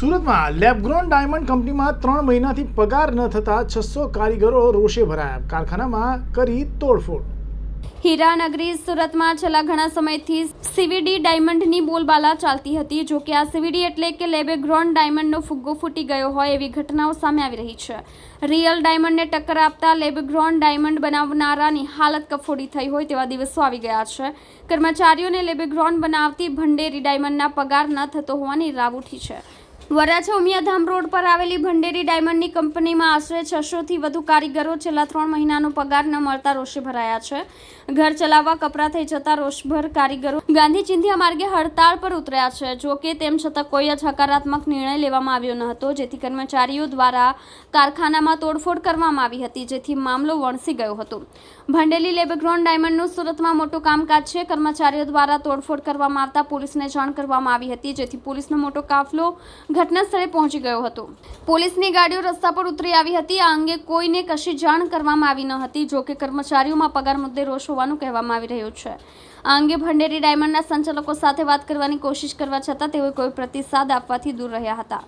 સુરતમાં lab-grown diamond કંપનીમાં 3 મહિનાથી પગાર ન થતા 600 કારીગરો રોષે ભરાયા, કારખાનામાં કરી તોડફોડ। હીરાનગરી સુરતમાં છેલ્લા ઘણા સમયથી સીવીડી ડાયમંડની બોલબાલા ચાલતી હતી। જો કે આ સીવીડી એટલે કે લેબગ્રોન ડાયમંડનો ફુગ્ગો ફૂટી ગયો હોય એવી ઘટનાઓ સામે આવી રહી છે। રિયલ ડાયમંડને ટક્કર આપતા લેબગ્રોન ડાયમંડ બનાવનારાની હાલત કફોડી થઈ હોય તેવા દિવસો આવી ગયા છે। કર્મચારીઓને લેબગ્રોન બનાવતી ભંડેરી ડાયમંડના પગાર ન થતો હોવાની રાવ ઉઠી છે। વરાછા ઉમિયાધામ રોડ પર આવેલી ભંડેરી ડાયમંડની કંપનીમાં આશરે 600થી વધુ કારીગરો છેલ્લા 3 મહિનાનો પગાર ન મળતા રોષે ભરાયા છે। ઘર ચલાવવા કપરા થઈ જતા રોષભર કારીગરો ગાંધી ચિંધ્યા માર્ગે હડતાળ પર ઉતર્યા છે। જો કે તેમ છતાં કોઈ જ હકારાત્મક નિર્ણય લેવામાં આવ્યો ન હતો, જેથી કર્મચારીઓ દ્વારા કારખાનામાં તોડફોડ કરવામાં આવી હતી, જેથી મામલો વણસી ગયો હતો। ભંડેરી લેબગ્રોન ડાયમંડનું સુરતમાં મોટું કામકાજ છે। કર્મચારીઓ દ્વારા તોડફોડ કરવામાં આવતા પોલીસને જાણ કરવામાં આવી હતી, જેથી પોલીસનો મોટો કાફલો ઘટના સ્થળે પહોંચી ગયો હતો। પોલીસની ગાડીઓ રસ્તા પર ઉતરી આવી હતી। આ અંગે કોઈને કશી જાણ કરવામાં આવી ન હતી। જો કે કર્મચારીઓમાં પગાર મુદ્દે રોષ હોવાનું કહેવામાં આવી રહ્યું છે। આ અંગે ભંડેરી ડાયમંડના સંચાલકો સાથે વાત કરવાની કોશિશ કરવા છતાં તેઓ કોઈ પ્રતિસાદ આપવાથી દૂર રહ્યા હતા।